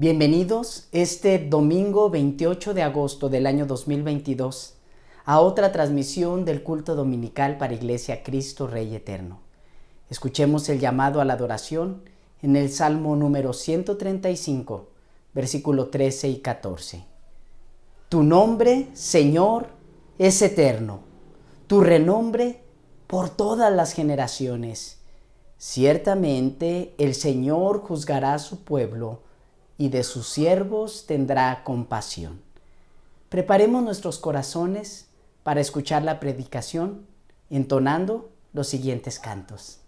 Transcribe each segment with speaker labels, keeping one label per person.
Speaker 1: Bienvenidos este domingo 28 de agosto del año 2022 a otra transmisión del culto dominical para Iglesia Cristo Rey Eterno. Escuchemos el llamado a la adoración en el Salmo número 135, versículo 13 y 14. Tu nombre, Señor, es eterno, tu renombre por todas las generaciones. Ciertamente el Señor juzgará a su pueblo y de sus siervos tendrá compasión. Preparemos nuestros corazones para escuchar la predicación, entonando los siguientes cantos.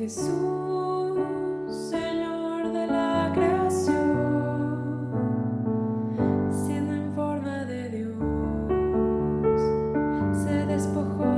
Speaker 2: Jesús, Señor de la creación, siendo en forma de Dios, se despojó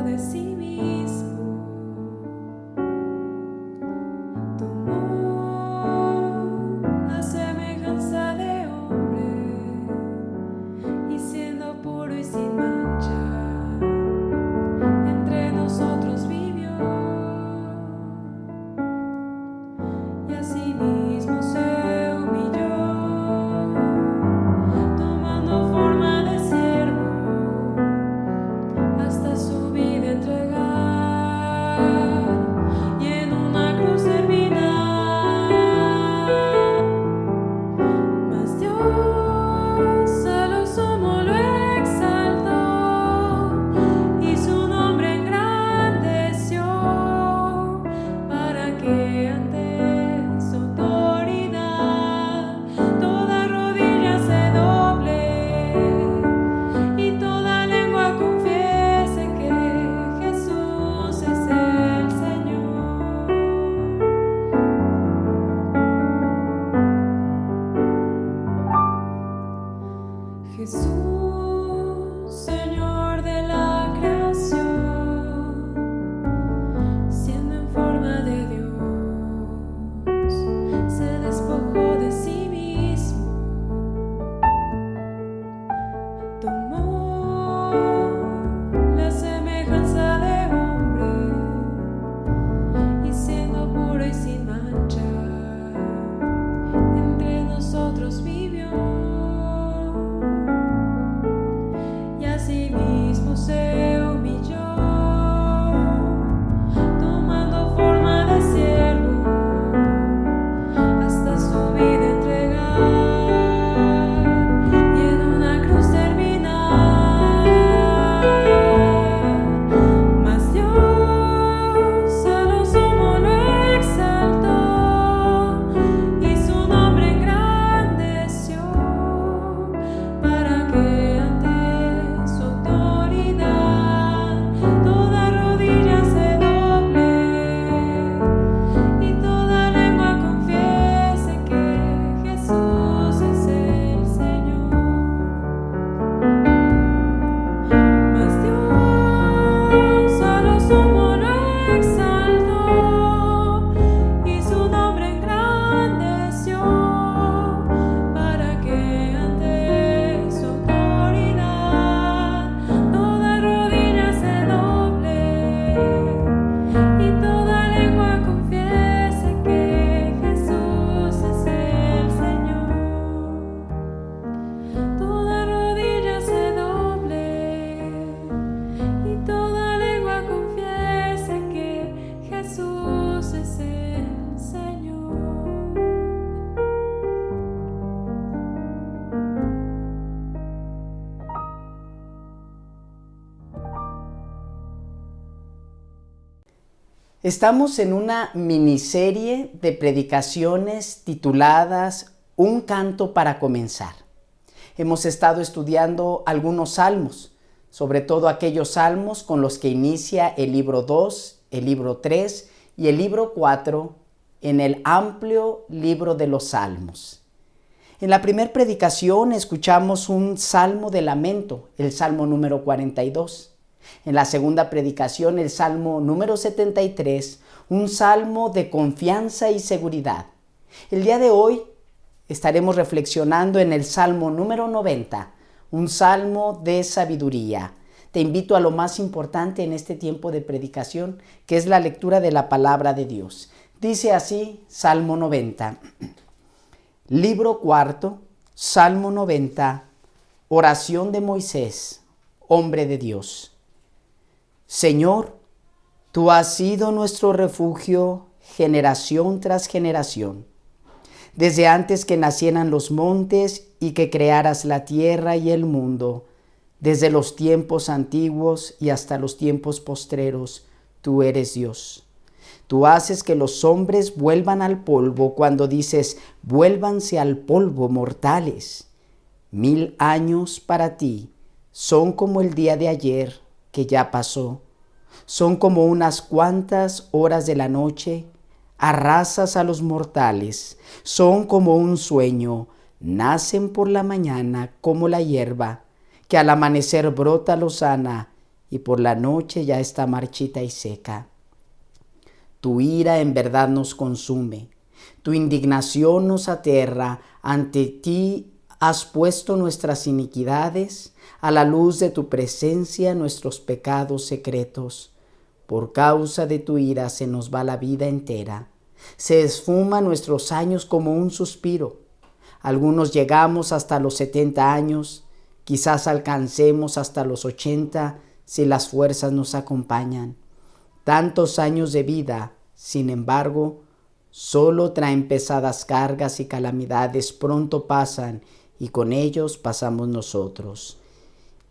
Speaker 1: Estamos en una miniserie de predicaciones tituladas Un canto para comenzar. Hemos estado estudiando algunos salmos, sobre todo aquellos salmos con los que inicia el libro 2, el libro 3 y el libro 4 en el amplio libro de los salmos. En la primera predicación escuchamos un salmo de lamento, el salmo número 42. En la segunda predicación, el salmo número 73, un salmo de confianza y seguridad. El día de hoy estaremos reflexionando en el salmo número 90, un salmo de sabiduría. Te invito a lo más importante en este tiempo de predicación, que es la lectura de la palabra de Dios. Dice así, Salmo 90. Libro cuarto, Salmo 90, oración de Moisés, hombre de Dios. Señor, tú has sido nuestro refugio generación tras generación. Desde antes que nacieran los montes y que crearas la tierra y el mundo, desde los tiempos antiguos y hasta los tiempos postreros, tú eres Dios. Tú haces que los hombres vuelvan al polvo cuando dices, vuélvanse al polvo, mortales. 1000 años para ti son como el día de ayer que ya pasó. Son como unas cuantas horas de la noche. Arrasas a los mortales. Son como un sueño. Nacen por la mañana como la hierba, que al amanecer brota lozana y por la noche ya está marchita y seca. Tu ira en verdad nos consume, tu indignación nos aterra. Ante ti has puesto nuestras iniquidades, a la luz de tu presencia nuestros pecados secretos. Por causa de tu ira se nos va la vida entera, se esfuman nuestros años como un suspiro. Algunos llegamos hasta los 70 años, quizás alcancemos hasta los 80 si las fuerzas nos acompañan. Tantos años de vida, sin embargo, solo traen pesadas cargas y calamidades, pronto pasan y con ellos pasamos nosotros.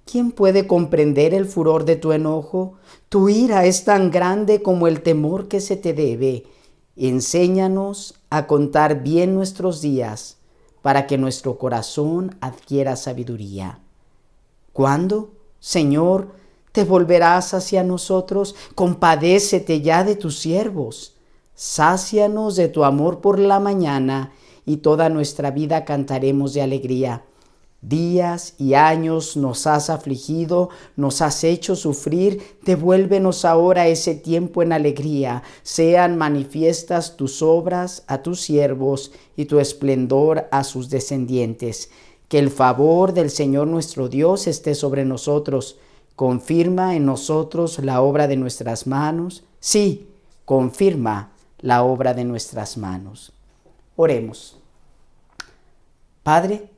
Speaker 1: ¿Quién puede comprender el furor de tu enojo? Tu ira es tan grande como el temor que se te debe. Enséñanos a contar bien nuestros días para que nuestro corazón adquiera sabiduría. ¿Cuándo, Señor, te volverás hacia nosotros? Compadécete ya de tus siervos. Sácianos de tu amor por la mañana y toda nuestra vida cantaremos de alegría. Días y años nos has afligido, nos has hecho sufrir. Devuélvenos ahora ese tiempo en alegría. Sean manifiestas tus obras a tus siervos y tu esplendor a sus descendientes. Que el favor del Señor nuestro Dios esté sobre nosotros. Confirma en nosotros la obra de nuestras manos. Sí, confirma la obra de nuestras manos. Oremos. Padre,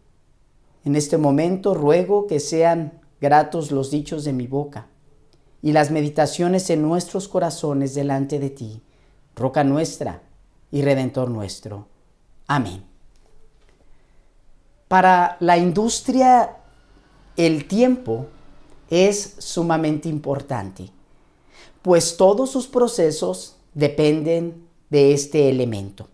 Speaker 1: en este momento ruego que sean gratos los dichos de mi boca y las meditaciones en nuestros corazones delante de ti, roca nuestra y redentor nuestro. Amén. Para la industria, el tiempo es sumamente importante, pues todos sus procesos dependen de este elemento.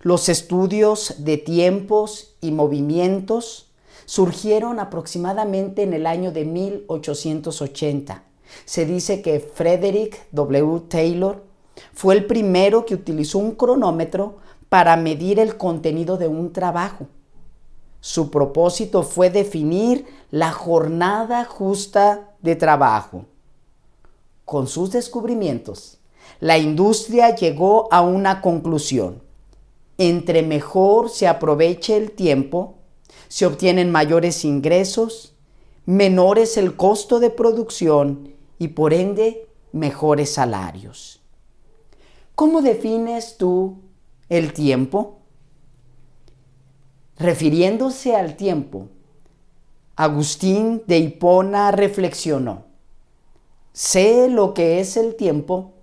Speaker 1: Los estudios de tiempos y movimientos surgieron aproximadamente en el año de 1880. Se dice que Frederick W. Taylor fue el primero que utilizó un cronómetro para medir el contenido de un trabajo. Su propósito fue definir la jornada justa de trabajo. Con sus descubrimientos, la industria llegó a una conclusión. Entre mejor se aproveche el tiempo, se obtienen mayores ingresos, menor es el costo de producción y por ende mejores salarios. ¿Cómo defines tú el tiempo? Refiriéndose al tiempo, Agustín de Hipona reflexionó: sé lo que es el tiempo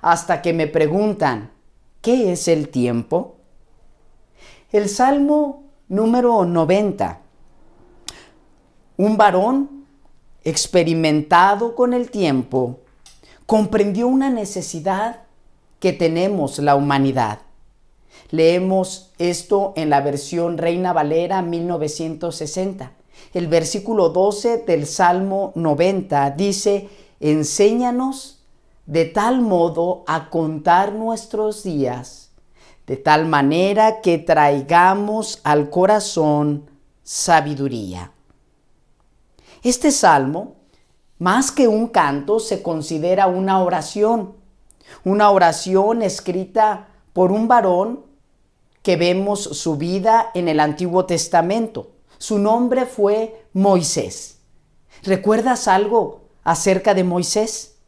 Speaker 1: hasta que me preguntan, ¿qué es el tiempo? El Salmo número 90. Un varón experimentado con el tiempo Comprendió una necesidad que tenemos la humanidad. Leemos esto en la versión Reina Valera 1960. El versículo 12 del Salmo 90 dice: enséñanos de tal modo a contar nuestros días, de tal manera que traigamos al corazón sabiduría. Este salmo, más que un canto, se considera una oración escrita por un varón que vemos su vida en el Antiguo Testamento. Su nombre fue Moisés. ¿Recuerdas algo acerca de Moisés?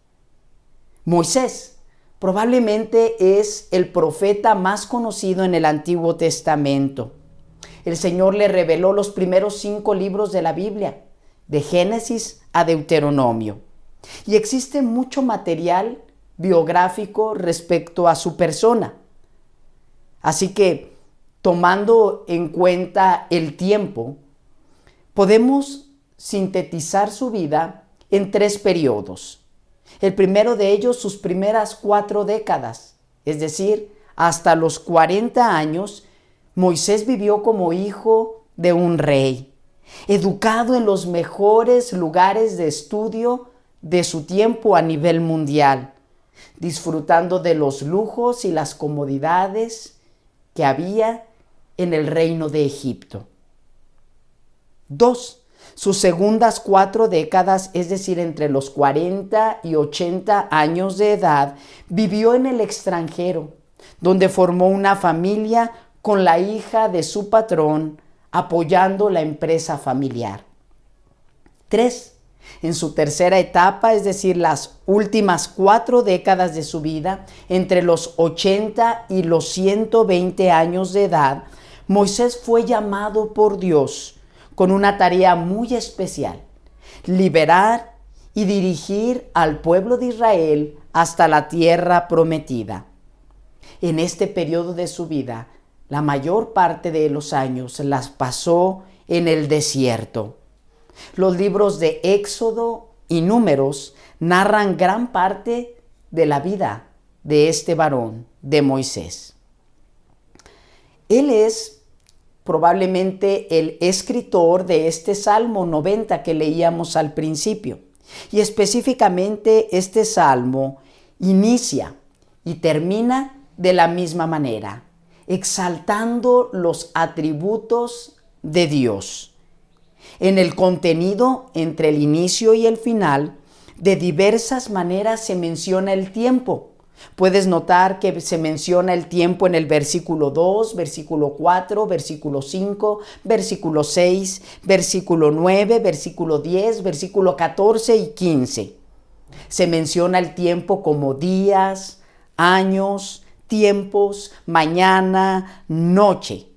Speaker 1: Moisés probablemente es el profeta más conocido en el Antiguo Testamento. El Señor le reveló los primeros 5 libros de la Biblia, de Génesis a Deuteronomio. Y existe mucho material biográfico respecto a su persona. Así que, tomando en cuenta el tiempo, podemos sintetizar su vida en 3 periodos. El primero de ellos, sus primeras 4 décadas, es decir, hasta los 40 años, Moisés vivió como hijo de un rey, educado en los mejores lugares de estudio de su tiempo a nivel mundial, disfrutando de los lujos y las comodidades que había en el reino de Egipto. 2. Sus segundas 4 décadas, es decir, entre los 40 y 80 años de edad, vivió en el extranjero, donde formó una familia con la hija de su patrón, apoyando la empresa familiar. 3. En su tercera etapa, es decir, las últimas 4 décadas de su vida, entre los 80 y los 120 años de edad, Moisés fue llamado por Dios con una tarea muy especial: liberar y dirigir al pueblo de Israel hasta la tierra prometida. En este periodo de su vida, la mayor parte de los años las pasó en el desierto. Los libros de Éxodo y Números narran gran parte de la vida de este varón, de Moisés. Él es probablemente el escritor de este Salmo 90 que leíamos al principio. Y específicamente este salmo inicia y termina de la misma manera, exaltando los atributos de Dios. En el contenido, entre el inicio y el final, de diversas maneras se menciona el tiempo. Puedes notar que se menciona el tiempo en el versículo 2, versículo 4, versículo 5, versículo 6, versículo 9, versículo 10, versículo 14 y 15. Se menciona el tiempo como días, años, tiempos, mañana, noche.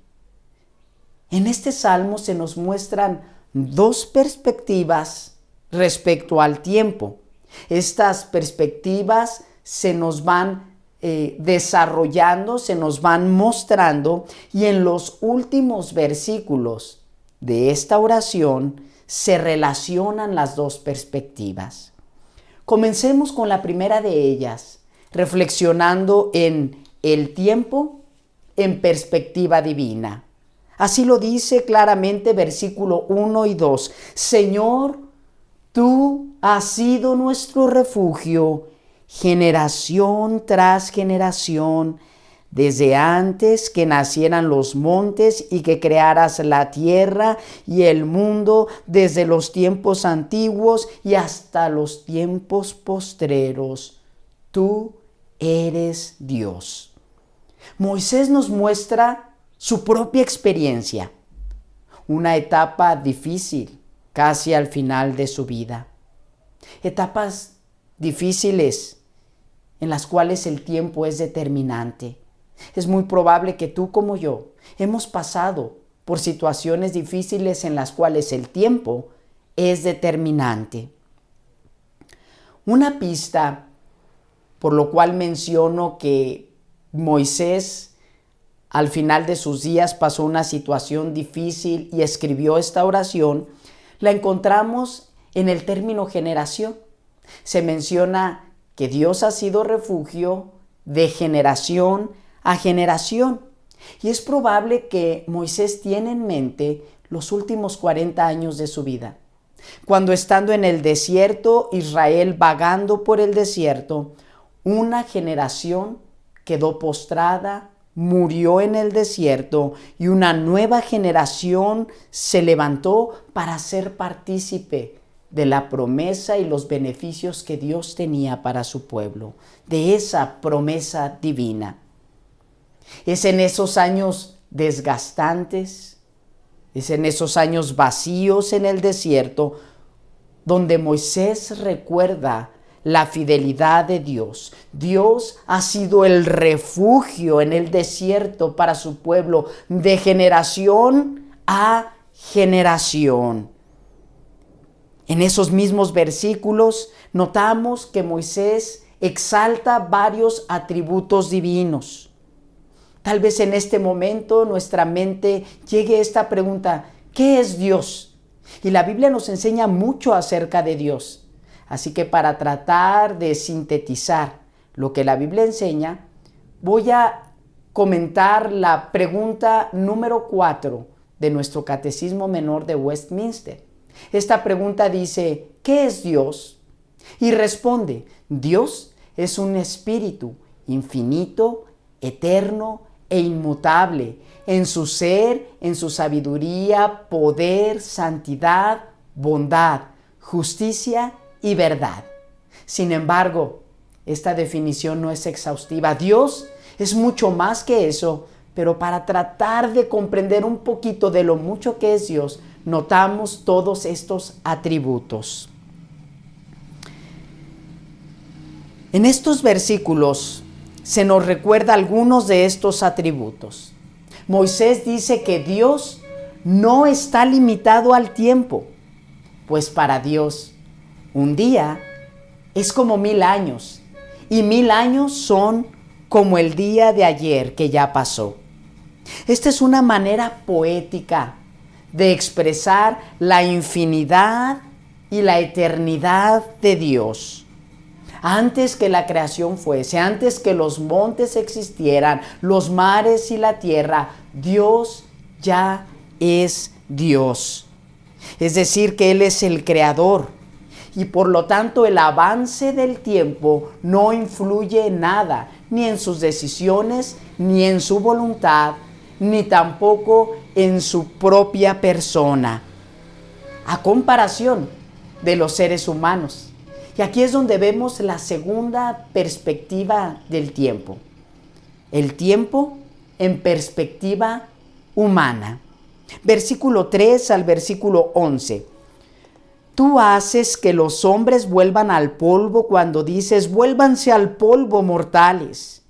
Speaker 1: En este salmo se nos muestran 2 perspectivas respecto al tiempo. Estas perspectivas se nos van desarrollando, se nos van mostrando, y en los últimos versículos de esta oración se relacionan las 2 perspectivas. Comencemos con la primera de ellas, reflexionando en el tiempo en perspectiva divina. Así lo dice claramente versículo 1 y 2. Señor, tú has sido nuestro refugio, generación tras generación, desde antes que nacieran los montes y que crearas la tierra y el mundo, desde los tiempos antiguos y hasta los tiempos postreros. Tú eres Dios. Moisés nos muestra su propia experiencia, una etapa difícil casi al final de su vida. Etapas difíciles en las cuales el tiempo es determinante. Es muy probable que tú como yo hemos pasado por situaciones difíciles en las cuales el tiempo es determinante. Una pista por lo cual menciono que Moisés al final de sus días pasó una situación difícil y escribió esta oración, la encontramos en el término generación. Se menciona que Dios ha sido refugio de generación a generación. Y es probable que Moisés tiene en mente los últimos 40 años de su vida, cuando estando en el desierto, Israel vagando por el desierto, una generación quedó postrada, murió en el desierto y una nueva generación se levantó para ser partícipe de la promesa y los beneficios que Dios tenía para su pueblo, de esa promesa divina. Es en esos años desgastantes, es en esos años vacíos en el desierto, donde Moisés recuerda la fidelidad de Dios. Dios ha sido el refugio en el desierto para su pueblo, de generación a generación. En esos mismos versículos notamos que Moisés exalta varios atributos divinos. Tal vez en este momento nuestra mente llegue esta pregunta: ¿qué es Dios? Y la Biblia nos enseña mucho acerca de Dios. Así que para tratar de sintetizar lo que la Biblia enseña, voy a comentar la pregunta número 4 de nuestro Catecismo Menor de Westminster. Esta pregunta dice: ¿qué es Dios? Y responde: Dios es un espíritu infinito, eterno e inmutable en su ser, en su sabiduría, poder, santidad, bondad, justicia y verdad. Sin embargo, esta definición no es exhaustiva. Dios es mucho más que eso, pero para tratar de comprender un poquito de lo mucho que es Dios, notamos todos estos atributos. En estos versículos se nos recuerda algunos de estos atributos. Moisés dice que Dios no está limitado al tiempo, pues para Dios un día es como 1000 años, y 1000 años son como el día de ayer que ya pasó. Esta es una manera poética de expresar la infinidad y la eternidad de Dios. Antes que la creación fuese, antes que los montes existieran, los mares y la tierra, Dios ya es Dios. Es decir, que Él es el creador. Y por lo tanto el avance del tiempo no influye en nada, ni en sus decisiones, ni en su voluntad, ni tampoco en su propia persona, a comparación de los seres humanos. Y aquí es donde vemos la segunda perspectiva del tiempo. El tiempo en perspectiva humana. Versículo 3 al versículo 11. Tú haces que los hombres vuelvan al polvo cuando dices: vuélvanse al polvo, mortales.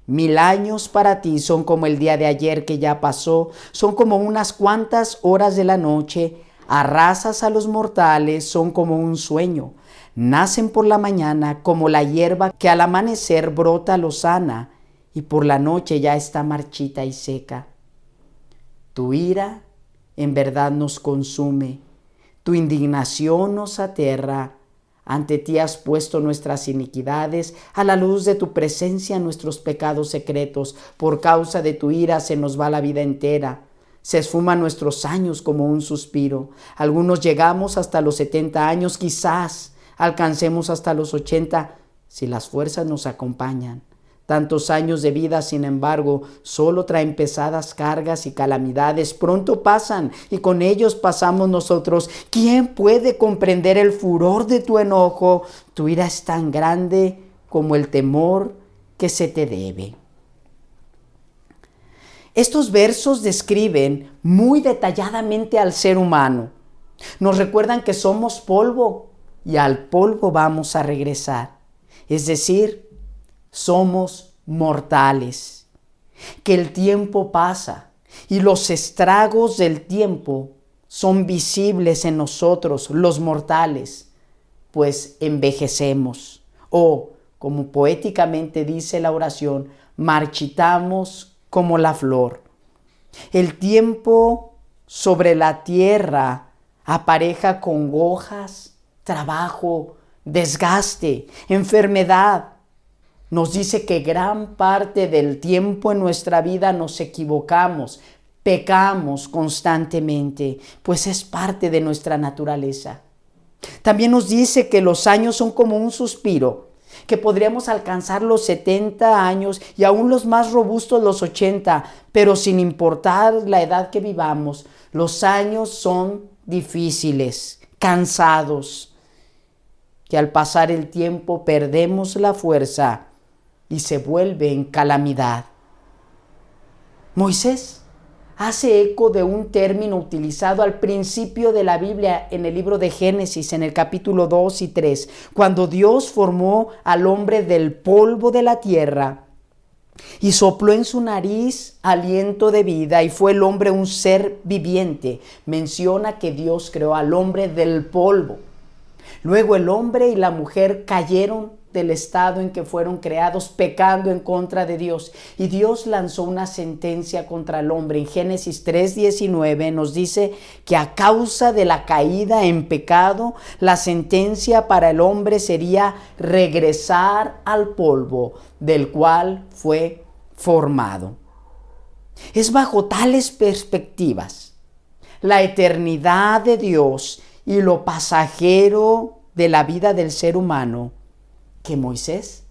Speaker 1: 1000 años para ti son como el día de ayer que ya pasó, son como unas cuantas horas de la noche. Arrasas a los mortales, son como un sueño. Nacen por la mañana como la hierba que al amanecer brota lozana y por la noche ya está marchita y seca. Tu ira en verdad nos consume, tu indignación nos aterra. Ante ti has puesto nuestras iniquidades, a la luz de tu presencia nuestros pecados secretos. Por causa de tu ira se nos va la vida entera. Se esfuman nuestros años como un suspiro. Algunos llegamos hasta los 70 años, quizás alcancemos hasta los 80 si las fuerzas nos acompañan. Tantos años de vida, sin embargo, solo traen pesadas cargas y calamidades. Pronto pasan y con ellos pasamos nosotros. ¿Quién puede comprender el furor de tu enojo? Tu ira es tan grande como el temor que se te debe. Estos versos describen muy detalladamente al ser humano. Nos recuerdan que somos polvo y al polvo vamos a regresar. Es decir, somos mortales, que el tiempo pasa y los estragos del tiempo son visibles en nosotros, los mortales, pues envejecemos o, como poéticamente dice la oración, marchitamos como la flor. El tiempo sobre la tierra apareja congojas, trabajo, desgaste, enfermedad. Nos dice que gran parte del tiempo en nuestra vida nos equivocamos, pecamos constantemente, pues es parte de nuestra naturaleza. También nos dice que los años son como un suspiro, que podríamos alcanzar los 70 años y aún los más robustos los 80, pero sin importar la edad que vivamos, los años son difíciles, cansados, que al pasar el tiempo perdemos la fuerza y se vuelve en calamidad. Moisés hace eco de un término utilizado al principio de la Biblia en el libro de Génesis, en el capítulo 2 y 3, cuando Dios formó al hombre del polvo de la tierra y sopló en su nariz aliento de vida y fue el hombre un ser viviente. Menciona que Dios creó al hombre del polvo. Luego el hombre y la mujer cayeron del estado en que fueron creados, pecando en contra de Dios. Y Dios lanzó una sentencia contra el hombre. En Génesis 3:19 nos dice que a causa de la caída en pecado, la sentencia para el hombre sería regresar al polvo del cual fue formado. Es bajo tales perspectivas, la eternidad de Dios y lo pasajero de la vida del ser humano, que Moisés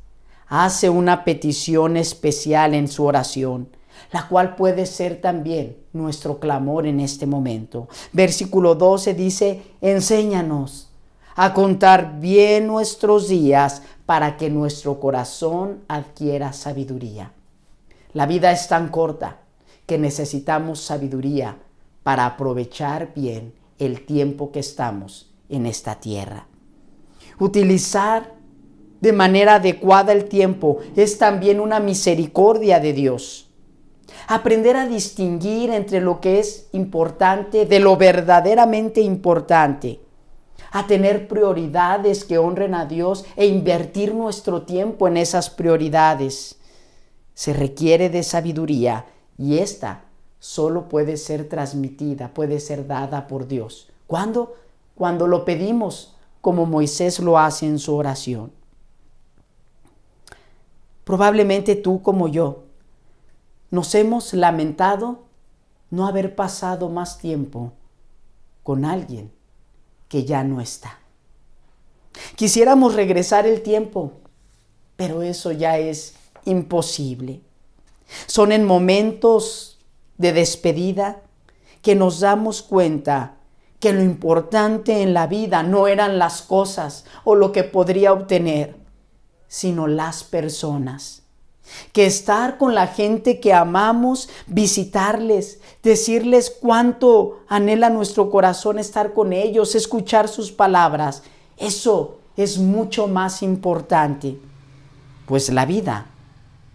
Speaker 1: hace una petición especial en su oración, la cual puede ser también nuestro clamor en este momento. Versículo 12 dice: enséñanos a contar bien nuestros días para que nuestro corazón adquiera sabiduría. La vida es tan corta que necesitamos sabiduría para aprovechar bien el tiempo que estamos en esta tierra. Utilizar de manera adecuada el tiempo es también una misericordia de Dios. Aprender a distinguir entre lo que es importante de lo verdaderamente importante. A tener prioridades que honren a Dios e invertir nuestro tiempo en esas prioridades. Se requiere de sabiduría y esta solo puede ser transmitida, puede ser dada por Dios. ¿Cuándo? Cuando lo pedimos, como Moisés lo hace en su oración. Probablemente tú como yo nos hemos lamentado no haber pasado más tiempo con alguien que ya no está. Quisiéramos regresar el tiempo, pero eso ya es imposible. Son en momentos de despedida que nos damos cuenta que lo importante en la vida no eran las cosas o lo que podría obtener, sino las personas. Que estar con la gente que amamos, visitarles, decirles cuánto anhela nuestro corazón estar con ellos, escuchar sus palabras, eso es mucho más importante. Pues la vida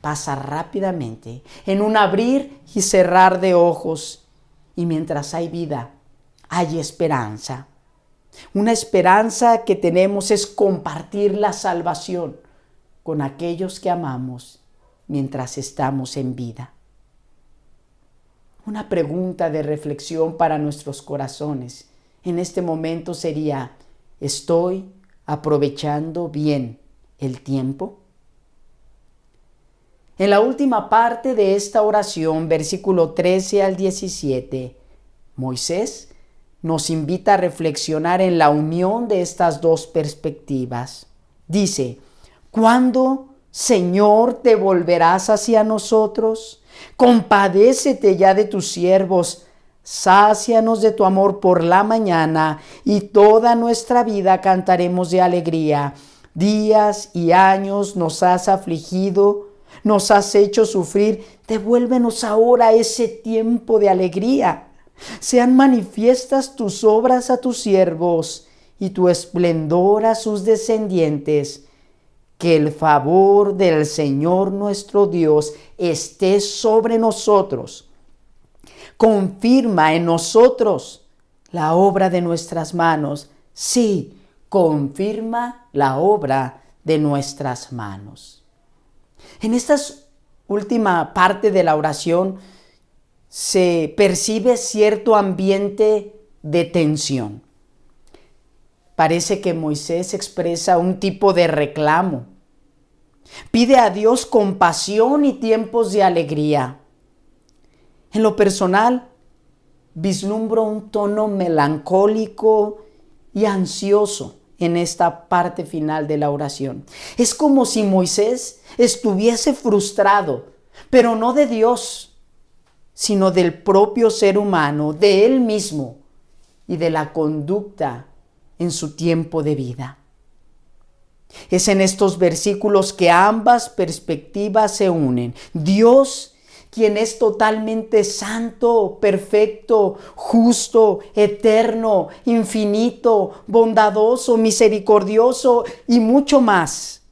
Speaker 1: pasa rápidamente, en un abrir y cerrar de ojos. Y mientras hay vida, hay esperanza. Una esperanza que tenemos es compartir la salvación con aquellos que amamos mientras estamos en vida. Una pregunta de reflexión para nuestros corazones en este momento sería: ¿estoy aprovechando bien el tiempo? En la última parte de esta oración, versículo 13 al 17, Moisés nos invita a reflexionar en la unión de estas dos perspectivas. Dice: ¿cuándo, Señor, te volverás hacia nosotros? Compadécete ya de tus siervos. Sácianos de tu amor por la mañana, y toda nuestra vida cantaremos de alegría. Días y años nos has afligido, nos has hecho sufrir. Devuélvenos ahora ese tiempo de alegría. Sean manifiestas tus obras a tus siervos y tu esplendor a sus descendientes. Que el favor del Señor nuestro Dios esté sobre nosotros. Confirma en nosotros la obra de nuestras manos. Sí, confirma la obra de nuestras manos. En esta última parte de la oración se percibe cierto ambiente de tensión. parece que Moisés expresa un tipo de reclamo. Pide a Dios compasión y tiempos de alegría. En lo personal, vislumbro un tono melancólico y ansioso en esta parte final de la oración. Es como si Moisés estuviese frustrado, pero no de Dios, sino del propio ser humano, de él mismo y de la conducta en su tiempo de vida. Es en estos versículos que ambas perspectivas se unen. Dios, quien es totalmente santo, perfecto, justo, eterno, infinito, bondadoso, misericordioso y mucho más,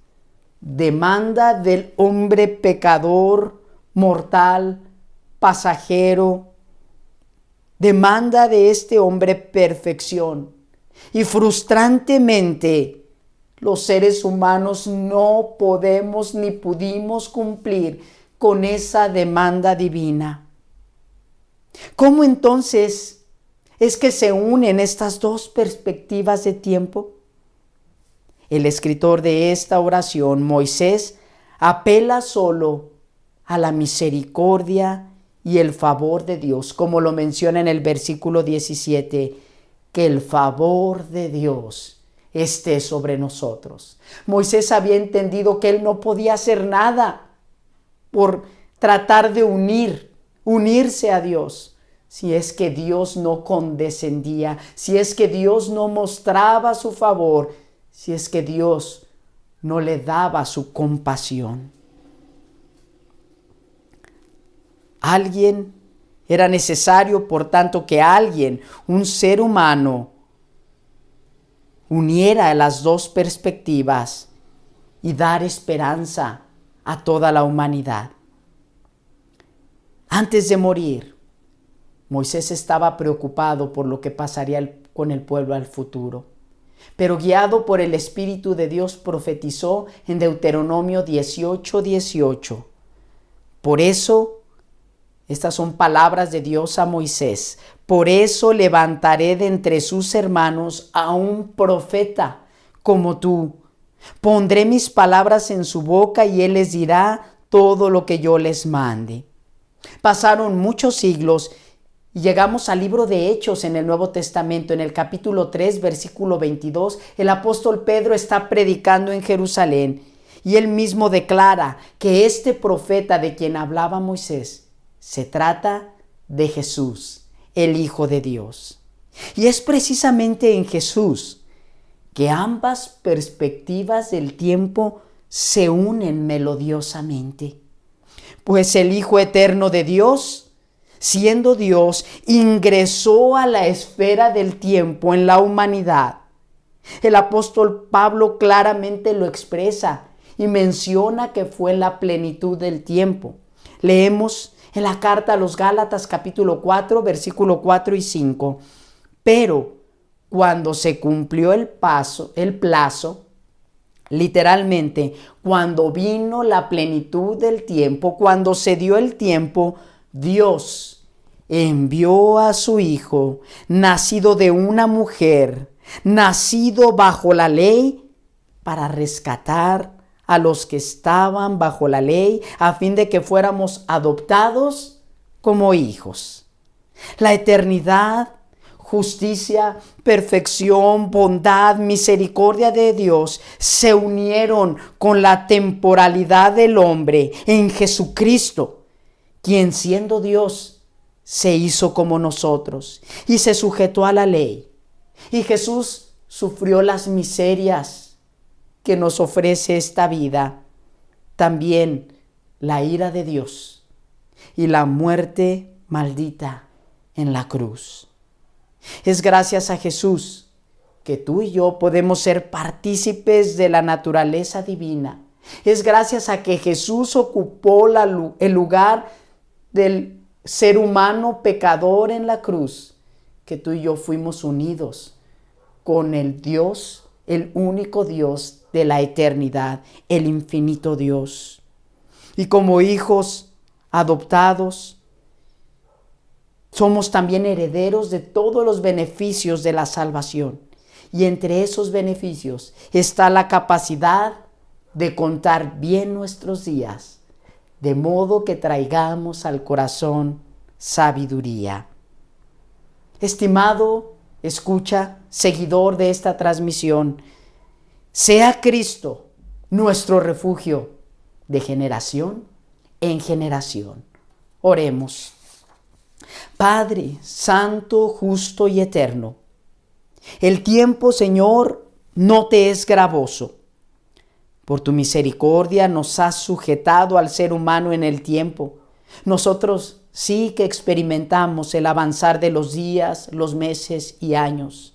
Speaker 1: demanda del hombre pecador, mortal, pasajero, demanda de este hombre perfección. Y frustrantemente, los seres humanos no podemos ni pudimos cumplir con esa demanda divina. ¿Cómo entonces es que se unen estas dos perspectivas de tiempo? El escritor de esta oración, Moisés, apela solo a la misericordia y el favor de Dios, como lo menciona en el versículo 17, que el favor de Dios esté sobre nosotros. Moisés había entendido que él no podía hacer nada por tratar de unirse a Dios, si es que Dios no condescendía, si es que Dios no mostraba su favor, si es que Dios no le daba su compasión. Era necesario, por tanto, que alguien, un ser humano, uniera las dos perspectivas y dar esperanza a toda la humanidad. Antes de morir, Moisés estaba preocupado por lo que pasaría con el pueblo al futuro, pero guiado por el Espíritu de Dios profetizó en Deuteronomio 18:18. Por eso, estas son palabras de Dios a Moisés. Por eso levantaré de entre sus hermanos a un profeta como tú. Pondré mis palabras en su boca y él les dirá todo lo que yo les mande. Pasaron muchos siglos y llegamos al libro de Hechos en el Nuevo Testamento. En el capítulo 3, versículo 22, el apóstol Pedro está predicando en Jerusalén y él mismo declara que este profeta de quien hablaba Moisés se trata de Jesús, el Hijo de Dios. Y es precisamente en Jesús que ambas perspectivas del tiempo se unen melodiosamente. Pues el Hijo eterno de Dios, siendo Dios, ingresó a la esfera del tiempo en la humanidad. El apóstol Pablo claramente lo expresa y menciona que fue la plenitud del tiempo. Leemos en la carta a los Gálatas capítulo 4, versículo 4 y 5. Pero cuando se cumplió el plazo, literalmente, cuando vino la plenitud del tiempo, cuando se dio el tiempo, Dios envió a su Hijo, nacido de una mujer, nacido bajo la ley, para rescatar a los que estaban bajo la ley, a fin de que fuéramos adoptados como hijos. La eternidad, justicia, perfección, bondad, misericordia de Dios se unieron con la temporalidad del hombre en Jesucristo, quien siendo Dios se hizo como nosotros y se sujetó a la ley. Y Jesús sufrió las miserias que nos ofrece esta vida, también la ira de Dios y la muerte maldita en la cruz. Es gracias a Jesús que tú y yo podemos ser partícipes de la naturaleza divina. Es gracias a que Jesús ocupó el lugar del ser humano pecador en la cruz, que tú y yo fuimos unidos con el Dios, el único Dios de la eternidad, el infinito Dios. Y como hijos adoptados, somos también herederos de todos los beneficios de la salvación. Y entre esos beneficios está la capacidad de contar bien nuestros días, de modo que traigamos al corazón sabiduría. Estimado, escucha, seguidor de esta transmisión, sea Cristo nuestro refugio de generación en generación. Oremos. Padre, santo, justo y eterno, el tiempo, Señor, no te es gravoso. Por tu misericordia nos has sujetado al ser humano en el tiempo. Nosotros sí que experimentamos el avanzar de los días, los meses y años.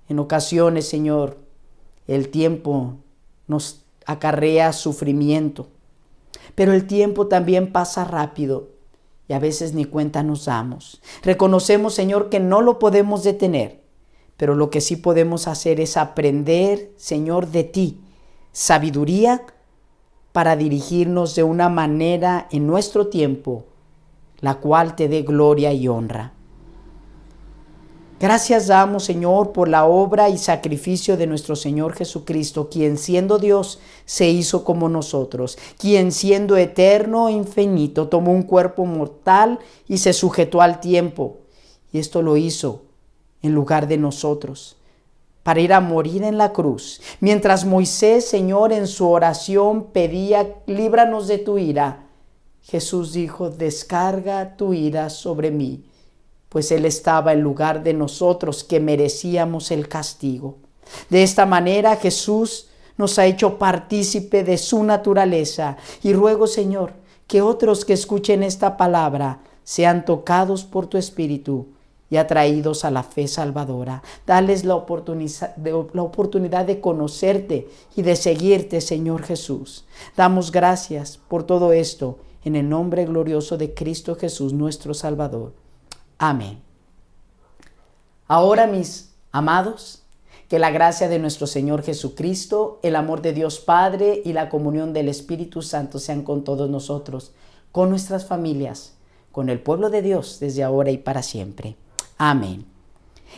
Speaker 1: En ocasiones, Señor, el tiempo nos acarrea sufrimiento, pero el tiempo también pasa rápido y a veces ni cuenta nos damos. Reconocemos, Señor, que no lo podemos detener, pero lo que sí podemos hacer es aprender, Señor, de ti, sabiduría para dirigirnos de una manera en nuestro tiempo, la cual te dé gloria y honra. Gracias damos, Señor, por la obra y sacrificio de nuestro Señor Jesucristo, quien siendo Dios se hizo como nosotros, quien siendo eterno e infinito tomó un cuerpo mortal y se sujetó al tiempo. Y esto lo hizo en lugar de nosotros, para ir a morir en la cruz. Mientras Moisés, Señor, en su oración pedía, líbranos de tu ira, Jesús dijo, descarga tu ira sobre mí, pues Él estaba en lugar de nosotros que merecíamos el castigo. De esta manera Jesús nos ha hecho partícipe de su naturaleza y ruego, Señor, que otros que escuchen esta palabra sean tocados por tu Espíritu y atraídos a la fe salvadora. Dales la oportunidad de conocerte y de seguirte, Señor Jesús. Damos gracias por todo esto en el nombre glorioso de Cristo Jesús, nuestro Salvador. Amén. Ahora, mis amados, que la gracia de nuestro Señor Jesucristo, el amor de Dios Padre y la comunión del Espíritu Santo sean con todos nosotros, con nuestras familias, con el pueblo de Dios desde ahora y para siempre. Amén.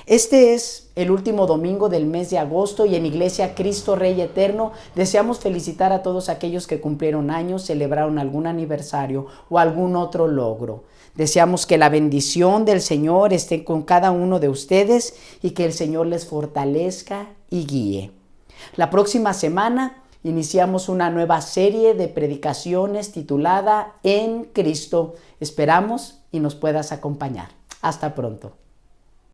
Speaker 1: Este es el último domingo del mes de agosto y en Iglesia Cristo Rey Eterno deseamos felicitar a todos aquellos que cumplieron años, celebraron algún aniversario o algún otro logro. Deseamos que la bendición del Señor esté con cada uno de ustedes y que el Señor les fortalezca y guíe. La próxima semana iniciamos una nueva serie de predicaciones titulada En Cristo. Esperamos y nos puedas acompañar. Hasta pronto.